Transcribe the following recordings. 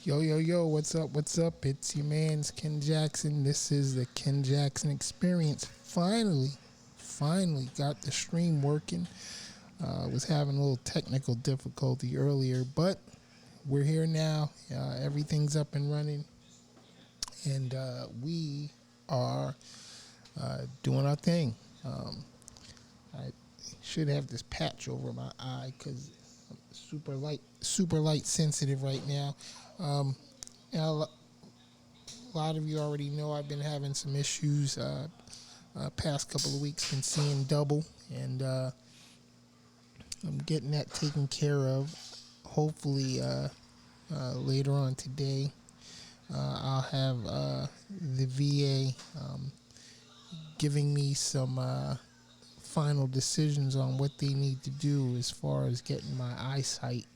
Yo, yo, yo, what's up? What's up? It's your man's Ken Jackson. This is the Ken Jackson Experience. Finally got the stream working. Was having a little technical difficulty earlier, but we're here now. Everything's up and running, and we are doing our thing. I should have this patch over my eye because I'm super light sensitive right now. Um, now, a lot of you already know I've been having some issues. Past couple of weeks, been seeing double, and I'm getting that taken care of. Hopefully, later on today, I'll have the VA giving me some final decisions on what they need to do as far as getting my eyesight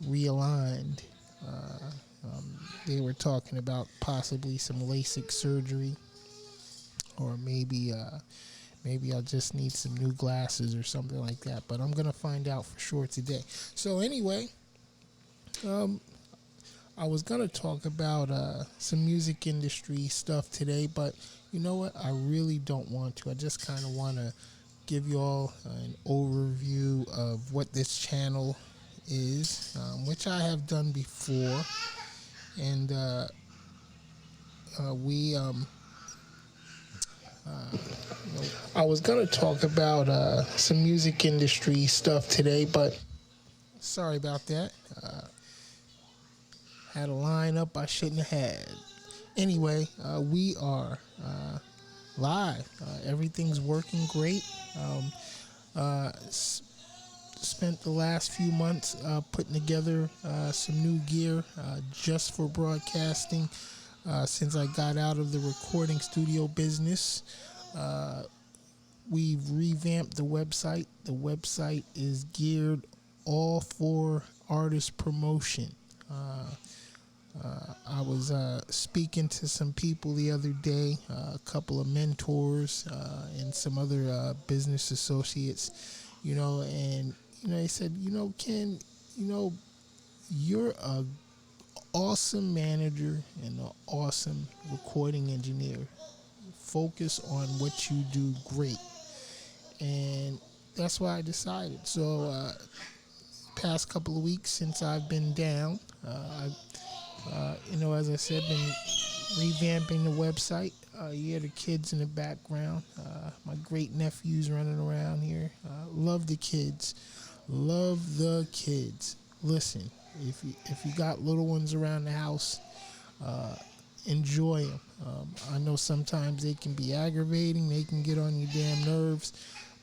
realigned. They were talking about possibly some LASIK surgery, or maybe I'll just need some new glasses or something like that. But I'm gonna find out for sure today. So anyway, I was gonna talk about some music industry stuff today, but you know what? I really don't want to. I just kind of want to give you all an overview of what this channel is, which I have done before, and we I was gonna talk about some music industry stuff today, but sorry about that. Had a lineup I shouldn't have had. Anyway, we are live. Everything's working great. Spent the last few months putting together some new gear just for broadcasting. Since I got out of the recording studio business, we've revamped the website. The website is geared all for artist promotion. I was speaking to some people the other day, a couple of mentors and some other business associates, and they said, Ken, you're a awesome manager and an awesome recording engineer. Focus on what you do great. And that's why I decided. So past couple of weeks since I've been down, as I said, been revamping the website. You hear the kids in the background. My great nephews running around here. Love the kids. Love the kids. Listen, if you got little ones around the house, enjoy them. I know sometimes they can be aggravating. They can get on your damn nerves,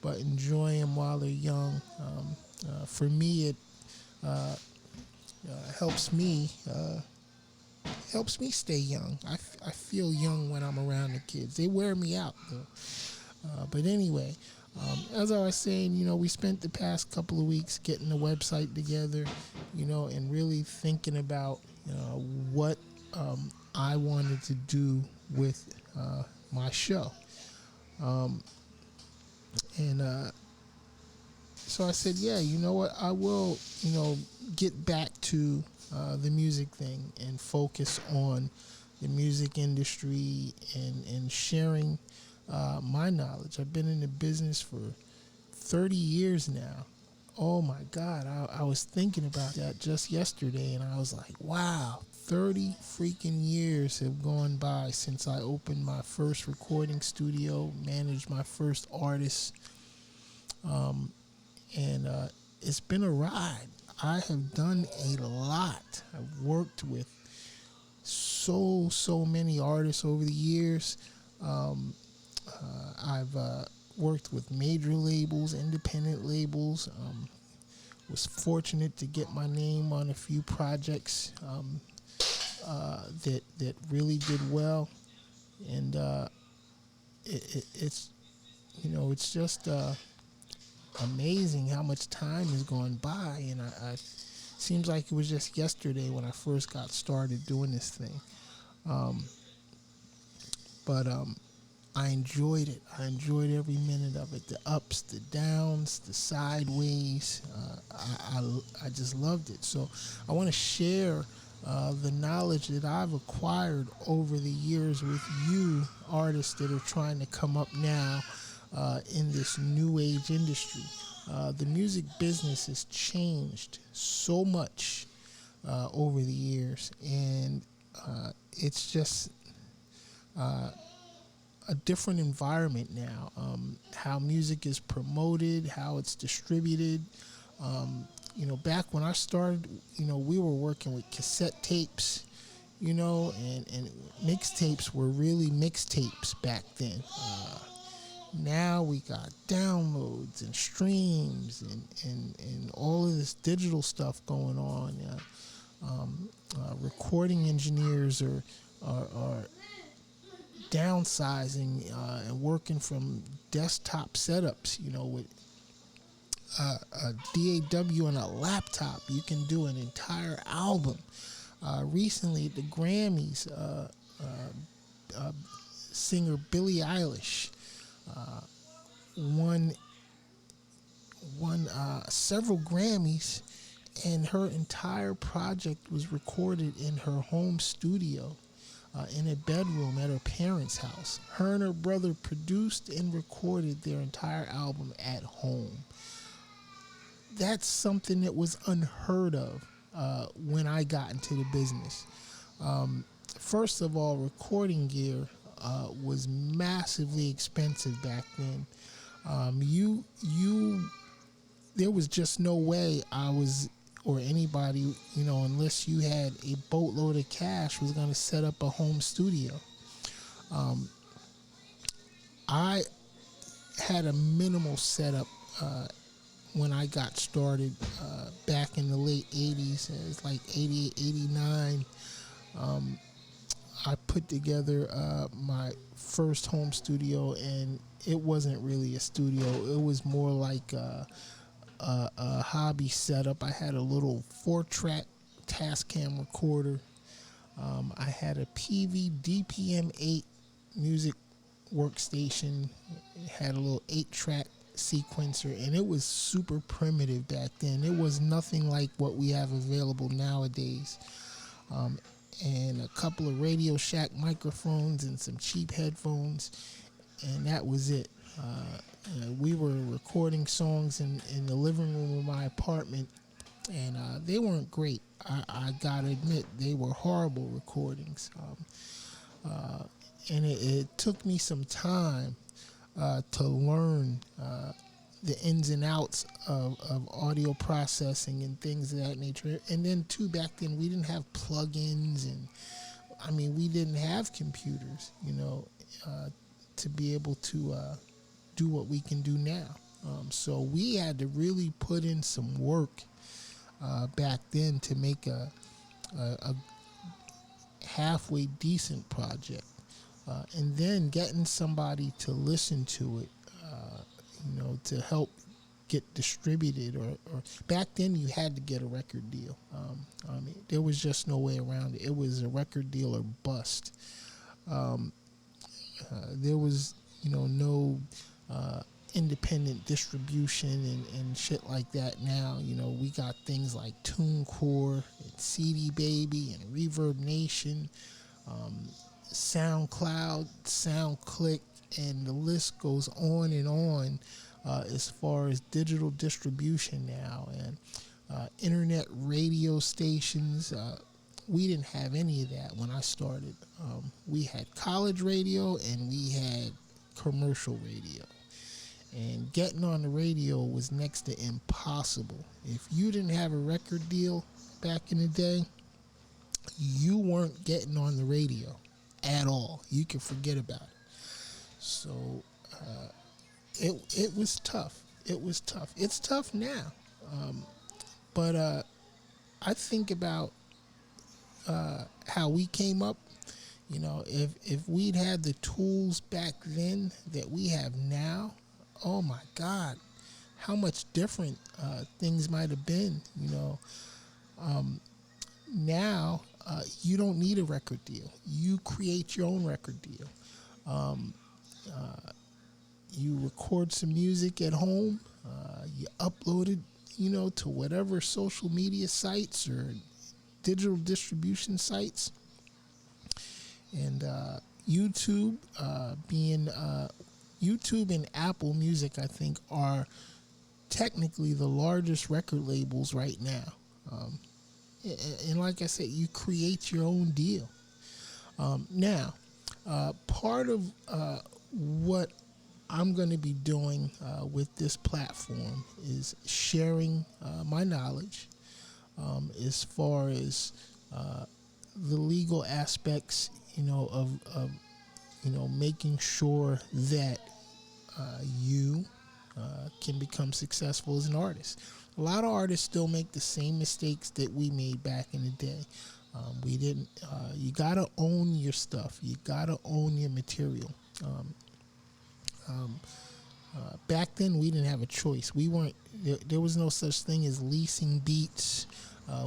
but enjoy them while they're young. For me, it helps me stay young. I feel young when I'm around the kids. They wear me out though. But anyway, as I was saying, we spent the past couple of weeks getting the website together, and really thinking about what I wanted to do with my show. So I said, yeah, you know what? I will, get back to the music thing and focus on the music industry and sharing my knowledge. I've been in the business for 30 years now. Oh my God, I was thinking about that just yesterday, and I was like, wow, 30 freaking years have gone by since I opened my first recording studio, managed my first artist, and it's been a ride. I have done a lot. I've worked with so many artists over the years. I've worked with major labels, independent labels. Was fortunate to get my name on a few projects that really did well, and it's it's just amazing how much time has gone by, and I seems like it was just yesterday when I first got started doing this thing. But I enjoyed it. I enjoyed every minute of it. The ups, the downs, the sideways. I just loved it. So I want to share the knowledge that I've acquired over the years with you artists that are trying to come up now in this new age industry. The music business has changed so much over the years, and it's just a different environment now. How music is promoted, how it's distributed. Back when I started, we were working with cassette tapes, and mixtapes were really mixtapes back then. Now we got downloads and streams and all of this digital stuff going on. Recording engineers are downsizing and working from desktop setups, with a DAW and a laptop. You can do an entire album. Recently, at the Grammys, singer Billie Eilish won several Grammys, and her entire project was recorded in her home studio. In a bedroom at her parents' house. Her and her brother produced and recorded their entire album at home. That's something that was unheard of when I got into the business. First of all, recording gear was massively expensive back then. There was just no way I was, or anybody, unless you had a boatload of cash, was going to set up a home studio. I had a minimal setup when I got started back in the late 80s. It was like 88, 89. I put together my first home studio, and it wasn't really a studio. It was more like a hobby setup. I had a little 4-track Tascam recorder. I had a PV DPM-8 music workstation. It had a little 8-track sequencer, and it was super primitive back then. It was nothing like what we have available nowadays. And a couple of Radio Shack microphones and some cheap headphones, and that was it. We were recording songs in the living room of my apartment, and they weren't great. I gotta admit, they were horrible recordings. And it took me some time to learn the ins and outs of audio processing and things of that nature. And then, too, back then we didn't have plugins, and we didn't have computers, to be able to do what we can do now. So we had to really put in some work back then to make a halfway decent project. And then getting somebody to listen to it, to help get distributed, or back then you had to get a record deal. There was just no way around it. It was a record deal or bust. There was, no independent distribution and shit like that now. We got things like TuneCore and CD Baby and Reverb Nation, SoundCloud, SoundClick, and the list goes on and on as far as digital distribution now, and internet radio stations. We didn't have any of that when I started. We had college radio and we had commercial radio. And getting on the radio was next to impossible. If you didn't have a record deal back in the day, you weren't getting on the radio at all. You can forget about it. So it was tough. It was tough. It's tough now. But I think about how we came up. If we'd had the tools back then that we have now, oh my God, how much different things might have been. Now you don't need a record deal. You create your own record deal. You record some music at home. You upload it, to whatever social media sites or digital distribution sites. And YouTube, being YouTube and Apple Music, I think, are technically the largest record labels right now. And like I said, you create your own deal. Now, part of what I'm going to be doing with this platform is sharing my knowledge as far as the legal aspects, of making sure that you can become successful as an artist. A lot of artists still make the same mistakes that we made back in the day. We didn't. You gotta own your stuff. You gotta own your material. Back then, we didn't have a choice. We weren't. There was no such thing as leasing beats.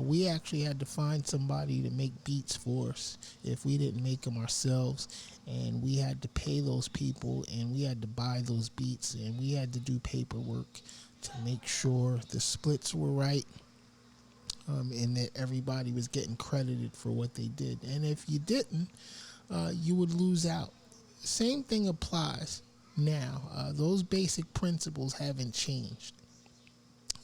We actually had to find somebody to make beats for us if we didn't make them ourselves, and we had to pay those people, and we had to buy those beats, and we had to do paperwork to make sure the splits were right, and that everybody was getting credited for what they did. And if you didn't, you would lose out. Same thing applies now. Those basic principles haven't changed.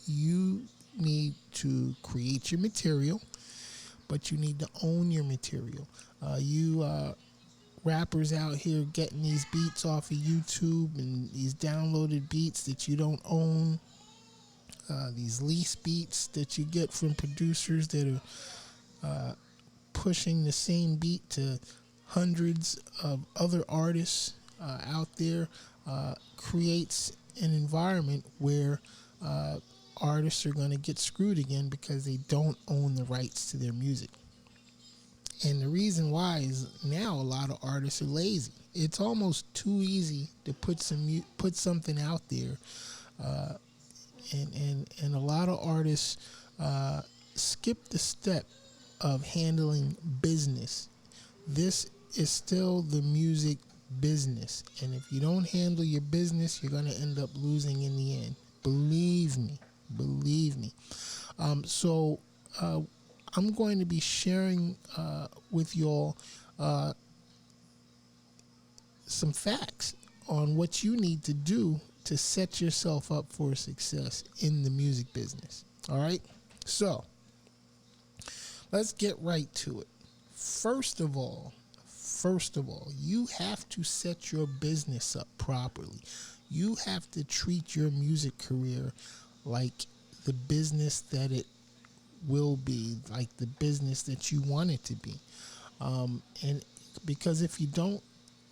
You need to create your material, but you need to own your material. You rappers out here getting these beats off of YouTube and these downloaded beats that you don't own, these lease beats that you get from producers that are pushing the same beat to hundreds of other artists out there, creates an environment where artists are going to get screwed again because they don't own the rights to their music. And the reason why is now a lot of artists are lazy. It's almost too easy to put something out there, and a lot of artists skip the step of handling business. This is still the music business, and if you don't handle your business, you're going to end up losing in the end. Believe me. So I'm going to be sharing with y'all some facts on what you need to do to set yourself up for success in the music business. All right? So let's get right to it. First of all, you have to set your business up properly. You have to treat your music career like the business that it will be, like the business that you want it to be. And because if you don't,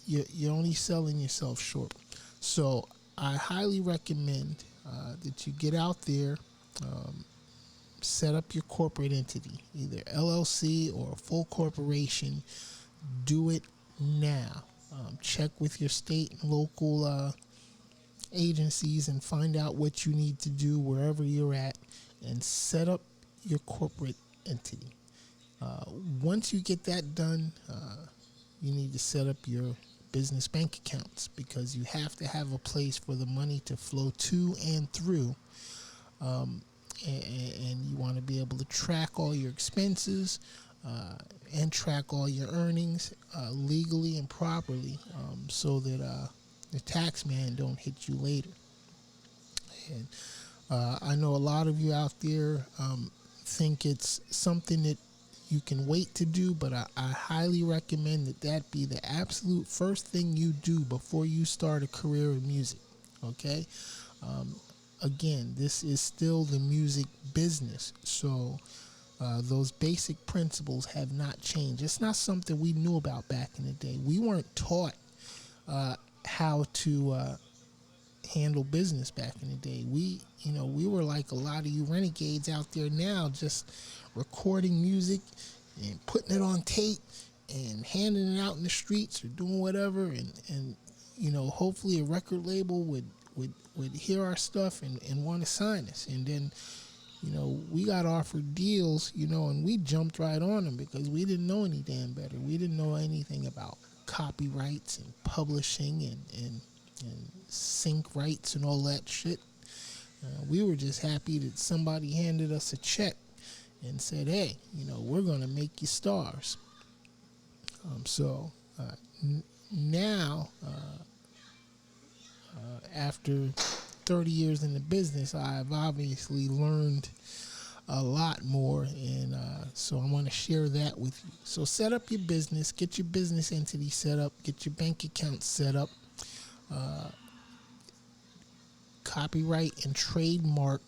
you're only selling yourself short. So I highly recommend that you get out there, set up your corporate entity, either LLC or a full corporation. Do it now. Check with your state and local agencies and find out what you need to do wherever you're at, and set up your corporate entity. Once you get that done, you need to set up your business bank accounts, because you have to have a place for the money to flow to and through. And you want to be able to track all your expenses and track all your earnings legally and properly, so that the tax man don't hit you later. And I know a lot of you out there think it's something that you can wait to do, but I highly recommend that be the absolute first thing you do before you start a career in music. Okay? Again, this is still the music business, so those basic principles have not changed. It's not something we knew about back in the day. We weren't taught how to handle business back in the day. We were like a lot of you renegades out there now, just recording music and putting it on tape and handing it out in the streets or doing whatever, and hopefully a record label would hear our stuff and want to sign us. And then we got offered deals, and we jumped right on them because we didn't know any damn better. We didn't know anything about copyrights and publishing and sync rights and all that shit. We were just happy that somebody handed us a check and said, hey, we're going to make you stars. So now, after 30 years in the business, I've obviously learned a lot more, and so I want to share that with you. So set up your business, get your business entity set up, get your bank account set up, copyright and trademark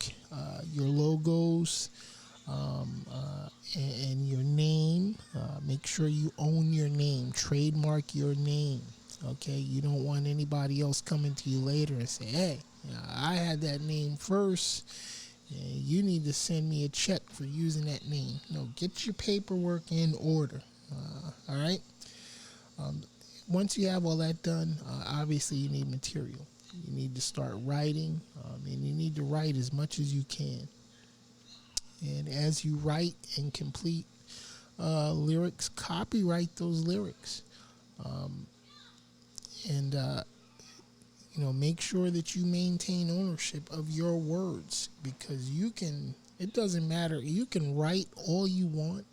your logos, and your name. Make sure you own your name. Trademark your name. Okay, you don't want anybody else coming to you later and say, hey, I had that name first, and you need to send me a check for using that name. No, get your paperwork in order. All right? Once you have all that done, obviously you need material. You need to start writing, and you need to write as much as you can. And as you write and complete lyrics, copyright those lyrics. And make sure that you maintain ownership of your words, because it doesn't matter. You can write all you want.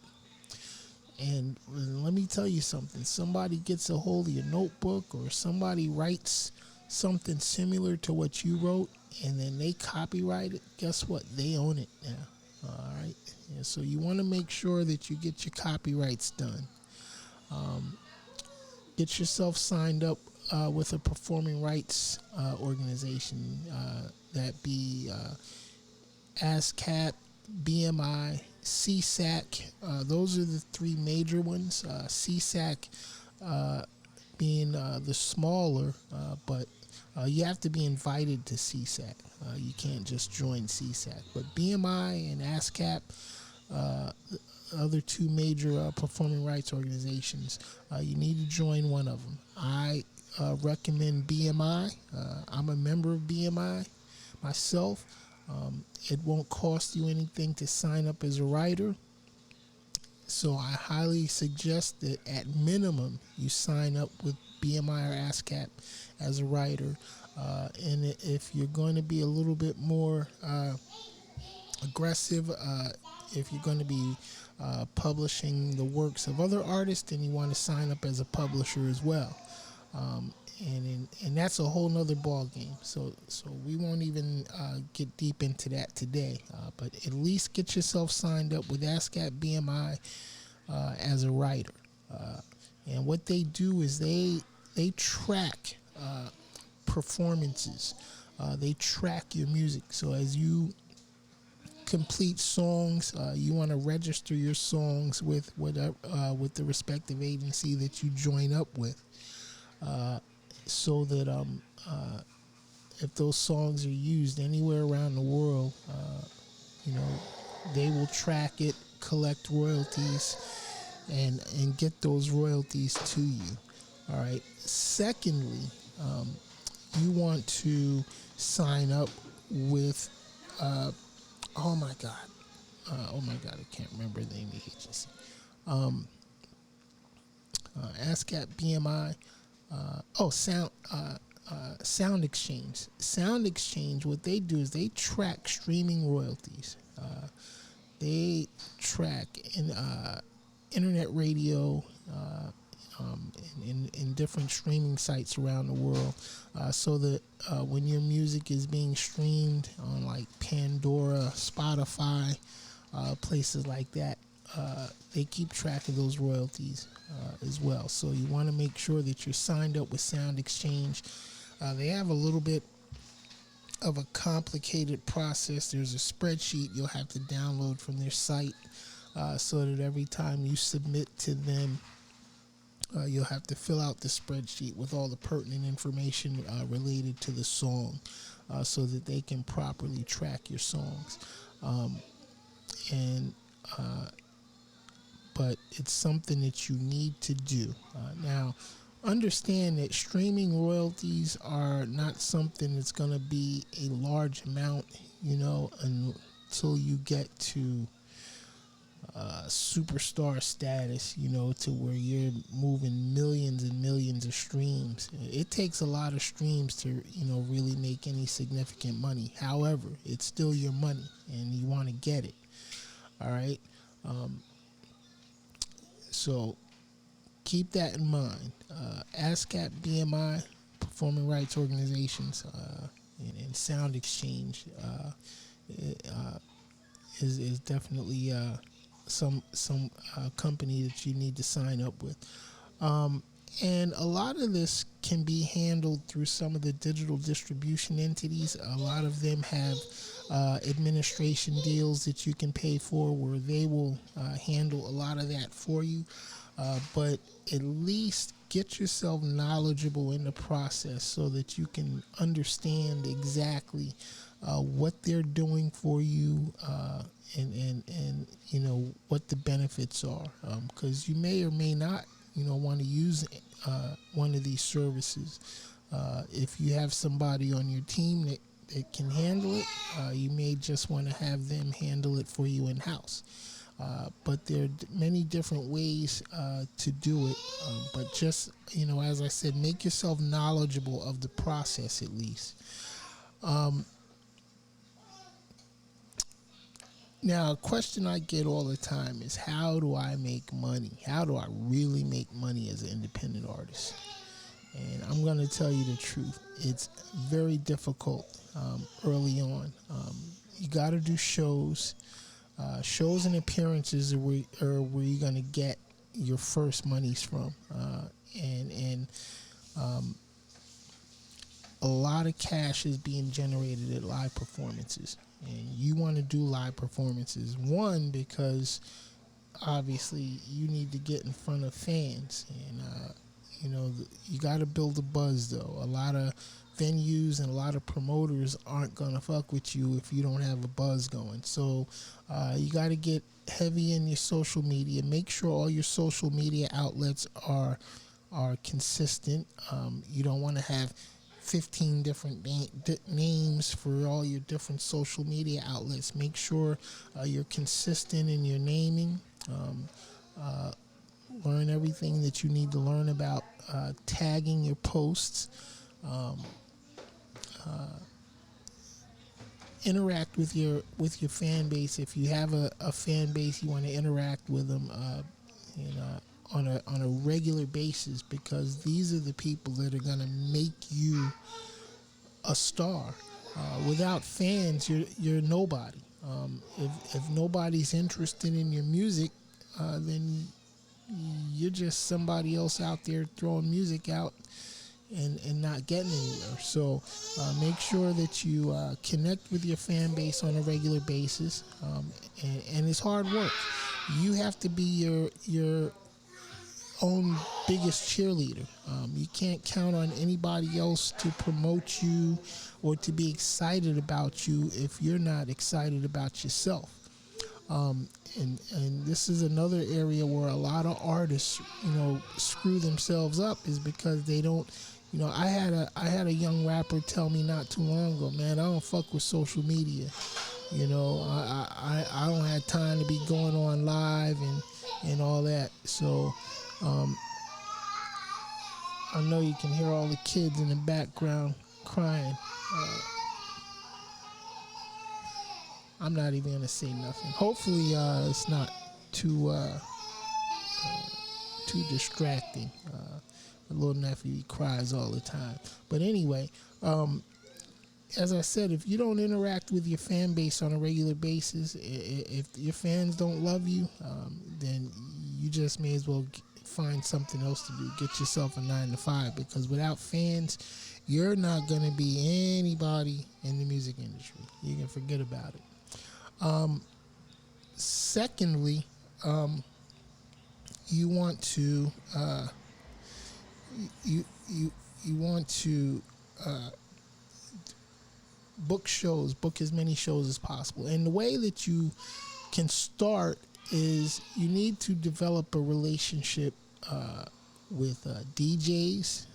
And let me tell you something. Somebody gets a hold of your notebook, or somebody writes something similar to what you wrote, and then they copyright it. Guess what? They own it now. All right. Yeah, so you want to make sure that you get your copyrights done. Get yourself signed up with a performing rights organization, that be ASCAP, BMI, CSAC. Those are the three major ones. CSAC being the smaller, but you have to be invited to CSAC. You can't just join CSAC. But BMI and ASCAP, other two major performing rights organizations, you need to join one of them. I recommend BMI. I'm a member of BMI myself. It won't cost you anything to sign up as a writer. So I highly suggest that at minimum you sign up with BMI or ASCAP as a writer. And if you're going to be a little bit more aggressive, if you're going to be publishing the works of other artists, then you want to sign up as a publisher as well. And that's a whole nother ball game. So we won't even get deep into that today. But at least get yourself signed up with ASCAP BMI as a writer. And what they do is they track performances. They track your music. So as you complete songs, you want to register your songs with whatever with the respective agency that you join up with, so that if those songs are used anywhere around the world, they will track it, collect royalties, and get those royalties to you. All right. Secondly, you want to sign up with oh my God, I can't remember the name of the agency. ASCAP, BMI, Sound Exchange. Sound Exchange, what they do is they track streaming royalties. They track internet radio in different streaming sites around the world, so that when your music is being streamed on like Pandora, Spotify, places like that, they keep track of those royalties as well. So you want to make sure that you're signed up with Sound Exchange. They have a little bit of a complicated process. There's a spreadsheet you'll have to download from their site, so that every time you submit to them, you'll have to fill out the spreadsheet with all the pertinent information related to the song, so that they can properly track your songs. But it's something that you need to do. Now, understand that streaming royalties are not something that's going to be a large amount, until you get to superstar status, to where you're moving millions and millions of streams. It takes a lot of streams to, really make any significant money. However, it's still your money, and you want to get it. All right. So keep that in mind. ASCAP, BMI, Performing Rights Organizations, and Sound Exchange is definitely some company that you need to sign up with. And a lot of this can be handled through some of the digital distribution entities. A lot of them have administration deals that you can pay for where they will handle a lot of that for you. But at least get yourself knowledgeable in the process so that you can understand exactly what they're doing for you, and you know what the benefits are, because you may or may not want to use one of these services. If you have somebody on your team that can handle it, you may just want to have them handle it for you in house. But there are many different ways to do it. But just, as I said, make yourself knowledgeable of the process at least. Now, a question I get all the time is, how do I make money? How do I really make money as an independent artist? And I'm going to tell you the truth. It's very difficult early on. You got to do shows. Shows and appearances are where you're going to get your first monies from. And a lot of cash is being generated at live performances. And you want to do live performances. One, because obviously you need to get in front of fans. And, you got to build a buzz, though. A lot of venues and a lot of promoters aren't going to fuck with you if you don't have a buzz going. So you got to get heavy in your social media. Make sure all your social media outlets are consistent. You don't want to have 15 different names for all your different social media outlets. Make sure you're consistent in your naming. Learn everything that you need to learn about tagging your posts. Interact with your fan base. If you have a fan base, you want to interact with them on a regular basis, because these are the people that are going to make you a star. Without fans, you're nobody. If nobody's interested in your music, then you're just somebody else out there throwing music out and not getting anywhere. So make sure that you connect with your fan base on a regular basis, and it's hard work. You have to be your own biggest cheerleader. You can't count on anybody else to promote you or to be excited about you if you're not excited about yourself. And this is another area where a lot of artists, screw themselves up, is because they don't. I had a young rapper tell me not too long ago, man, I don't fuck with social media. I don't have time to be going on live and all that. So I know you can hear all the kids in the background crying. I'm not even gonna say nothing. Hopefully, it's not too distracting. My little nephew, he cries all the time. But anyway, as I said, if you don't interact with your fan base on a regular basis, if your fans don't love you, then you just may as well find something else to do. Get yourself a 9-to-5, because without fans, you're not going to be anybody in the music industry. You can forget about it. Secondly, you want to book shows, book as many shows as possible. And the way that you can start is you need to develop a relationship with DJs,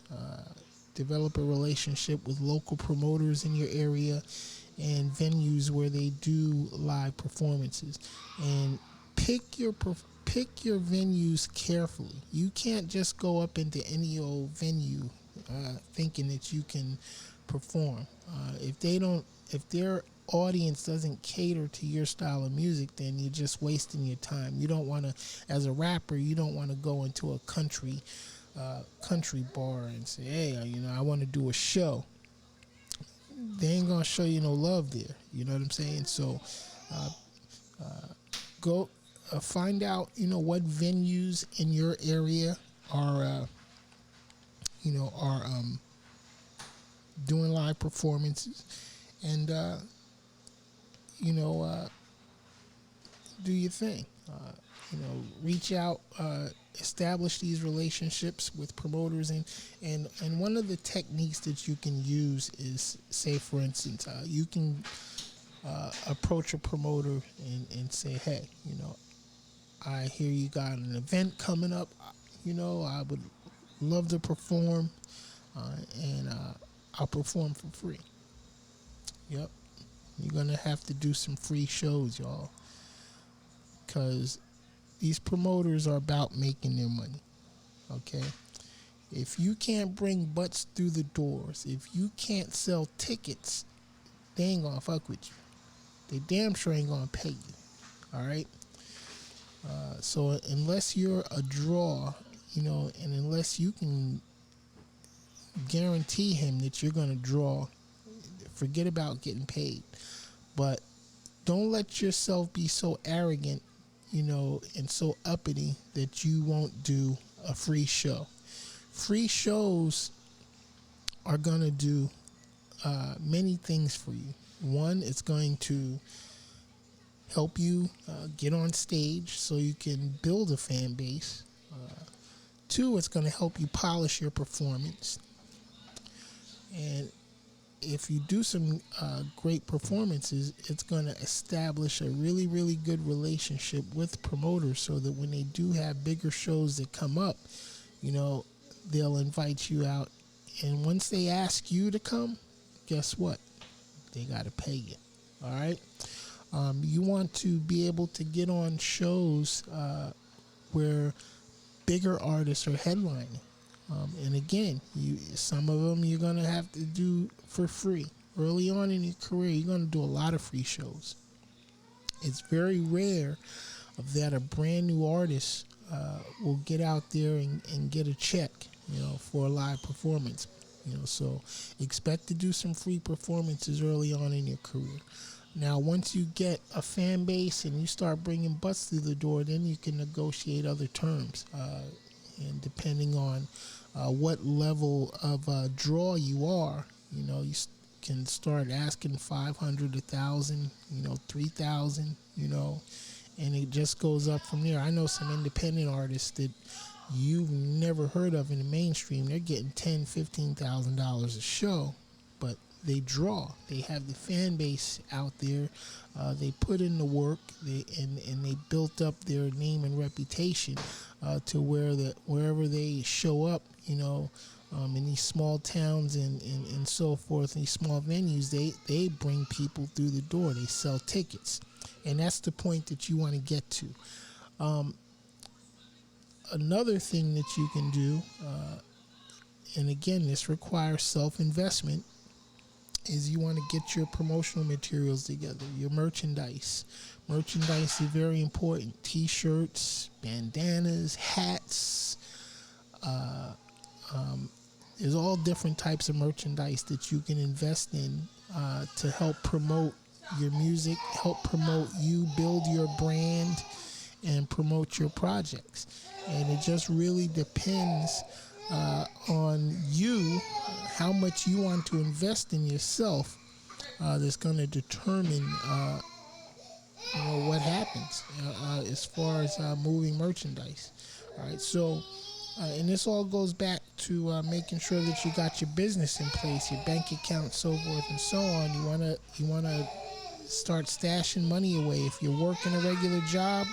develop a relationship with local promoters in your area and venues where they do live performances. And pick your venues carefully. You can't just go up into any old venue thinking that you can perform. If they're audience doesn't cater to your style of music, then you're just wasting your time. You don't want to, as a rapper, you don't want to go into a country bar and say, hey, I want to do a show. They ain't gonna show you no love there. You know what I'm saying? So go find out, what venues in your area are doing live performances, and do your thing. Reach out, establish these relationships with promoters, and one of the techniques that you can use is, say for instance, you can approach a promoter and say, hey, I hear you got an event coming up. I would love to perform, and I'll perform for free. Yep. You're going to have to do some free shows, y'all, because these promoters are about making their money, okay? If you can't bring butts through the doors, if you can't sell tickets, they ain't going to fuck with you. They damn sure ain't going to pay you, all right? So unless you're a draw, and unless you can guarantee him that you're going to draw, forget about getting paid. But don't let yourself be so arrogant, and so uppity that you won't do a free show. Free shows are going to do many things for you. One, it's going to help you get on stage so you can build a fan base. Two, it's going to help you polish your performance. And if you do some great performances, it's going to establish a really, really good relationship with promoters, so that when they do have bigger shows that come up, they'll invite you out. And once they ask you to come, guess what? They got to pay you. All right? You want to be able to get on shows where bigger artists are headlining. And again, some of them you're going to have to do for free. Early on in your career, you're going to do a lot of free shows. It's very rare that a brand new artist will get out there and get a check, for a live performance. So expect to do some free performances early on in your career. Now, once you get a fan base and you start bringing butts through the door, then you can negotiate other terms. And depending on what level of draw you are, you can start asking 500, 1,000, 3,000, and it just goes up from there. I know some independent artists that you've never heard of in the mainstream. They're getting $10,000, $15,000 a show, but they draw. They have the fan base out there. They put in the work, and they built up their name and reputation to wherever they show up, in these small towns and so forth, these small venues, they bring people through the door. They sell tickets. And that's the point that you want to get to. Another thing that you can do, and again, this requires self-investment, is you want to get your promotional materials together, your merchandise. Merchandise is very important. T-shirts, bandanas, hats. There's all different types of merchandise that you can invest in to help promote your music, help promote you, build your brand, and promote your projects. And it just really depends on you, how much you want to invest in yourself. That's going to determine what happens as far as moving merchandise. All right, so and this all goes back to making sure that you got your business in place, your bank account, so forth and so on. You wanna start stashing money away. If you're working a regular job,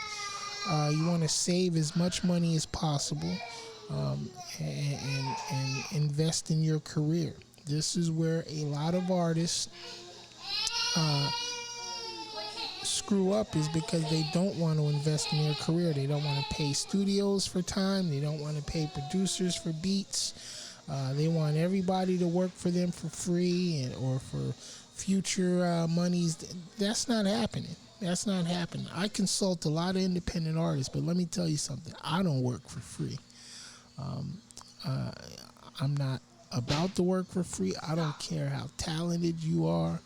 you want to save as much money as possible, and invest in your career. This is where a lot of artists screw up, is because they don't want to invest in their career. They don't want to pay studios for time. They don't want to pay producers for beats. They want everybody to work for them for free or for future monies. That's not happening. That's not happening. I consult a lot of independent artists, but let me tell you something. I don't work for free. I'm not about to work for free. I don't care how talented you are.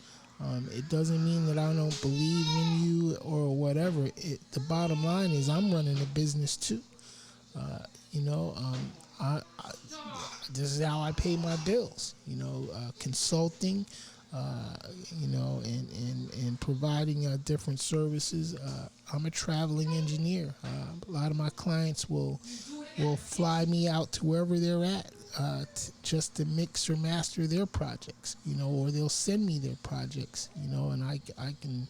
It doesn't mean that I don't believe in you or whatever. The bottom line is I'm running a business too. You know, this is how I pay my bills. You know, consulting. You know, and providing different services. I'm a traveling engineer. A lot of my clients will fly me out to wherever they're at just to mix or master their projects, you know, or they'll send me their projects, you know, and I can,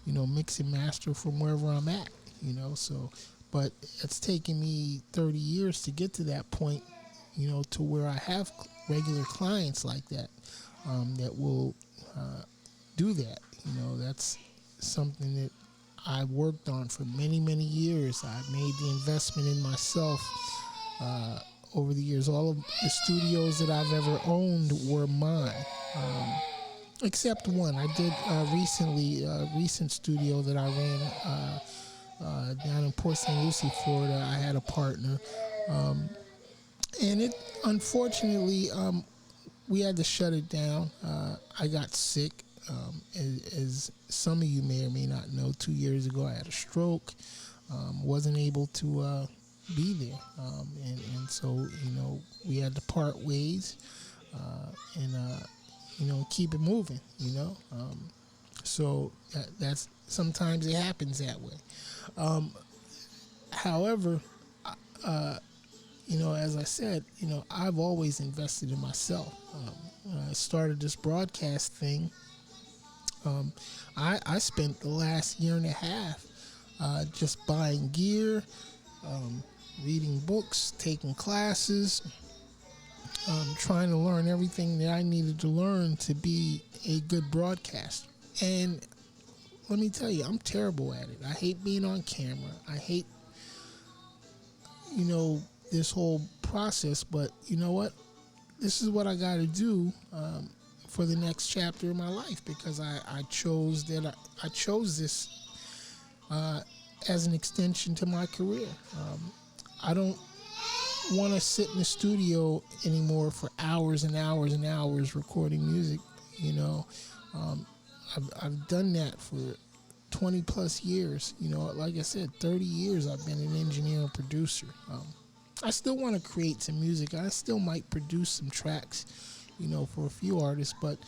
you know, mix and master from wherever I'm at, you know. So, but it's taken me 30 years to get to that point, you know, to where I have regular clients like that. That will do that. You know, that's something that I've worked on for many, many years. I made the investment in myself over the years. All of the studios that I've ever owned were mine, except one. I did recently, a recent studio that I ran down in Port St. Lucie, Florida. I had a partner. And it, unfortunately, we had to shut it down. I got sick. As some of you may or may not know, 2 years ago I had a stroke. Wasn't able to be there. And so, you know, we had to part ways and, you know, keep it moving, you know. So that's sometimes it happens that way. However, you know, as I said, you know, I've always invested in myself. When I started this broadcast thing, I spent the last year and a half just buying gear, reading books, taking classes, trying to learn everything that I needed to learn to be a good broadcaster. And let me tell you, I'm terrible at it. I hate being on camera. I hate, you know, this whole process, but you know what? This is what I got to do for the next chapter of my life, because I chose that. I chose this as an extension to my career. I don't want to sit in the studio anymore for hours and hours and hours recording music. You know, I've done that for 20 plus years. You know, like I said, 30 years I've been an engineer and producer. I still want to create some music. I still might produce some tracks, you know, for a few artists. But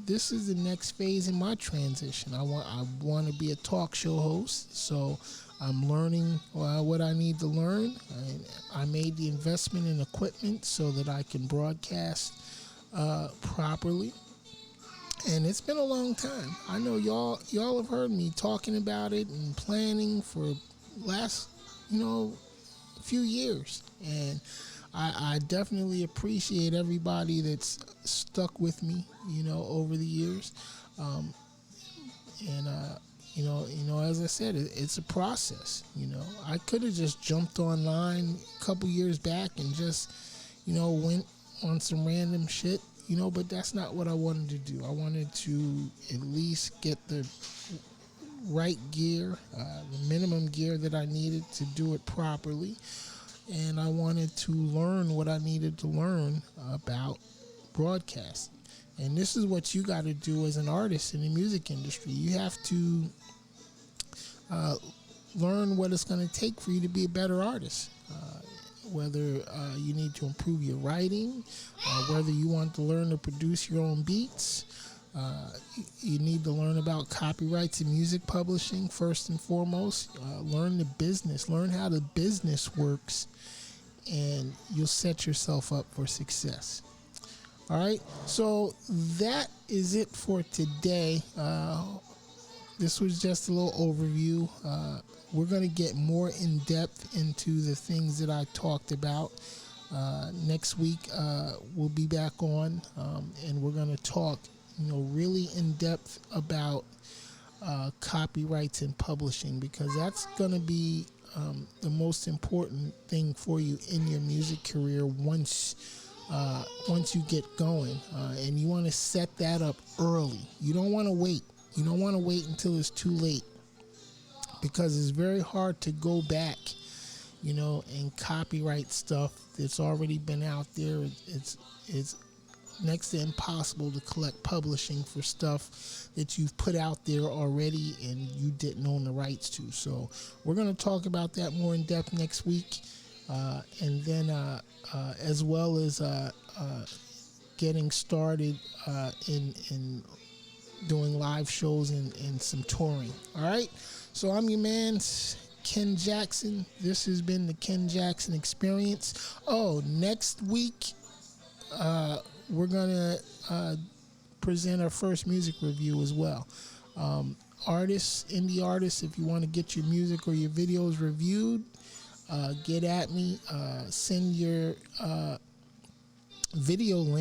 this is the next phase in my transition. I want to be a talk show host. So I'm learning what I need to learn. I made the investment in equipment so that I can broadcast properly. And it's been a long time. I know y'all have heard me talking about it and planning for last, you know, few years, and I definitely appreciate everybody that's stuck with me, you know, over the years. You know, as I said, it's a process. You know, I could have just jumped online a couple years back and just, you know, went on some random shit, you know, but that's not what I wanted to do. I wanted to at least get the right gear, the minimum gear that I needed to do it properly, and I wanted to learn what I needed to learn about broadcasting. And this is what you got to do as an artist in the music industry. You have to learn what it's going to take for you to be a better artist. Whether you need to improve your writing, whether you want to learn to produce your own beats. You need to learn about copyrights and music publishing first and foremost. Learn the business. Learn how the business works, and you'll set yourself up for success. All right, so that is it for today. This was just a little overview. We're going to get more in depth into the things that I talked about. Next week, we'll be back on, and we're going to talk, you know, really in depth about copyrights and publishing, because that's going to be the most important thing for you in your music career once once you get going, and you want to set that up early. You don't want to wait. You don't want to wait until it's too late, because it's very hard to go back, and copyright stuff that's already been out there. It's next to impossible to collect publishing for stuff that you've put out there already and you didn't own the rights to. So we're going to talk about that more in depth next week, and then as well as getting started in doing live shows and some touring. All right, so I'm your man, Ken Jackson. This has been the Ken Jackson Experience. Oh, next week we're gonna present our first music review as well. Artists, indie artists, if you want to get your music or your videos reviewed, get at me. Send your video link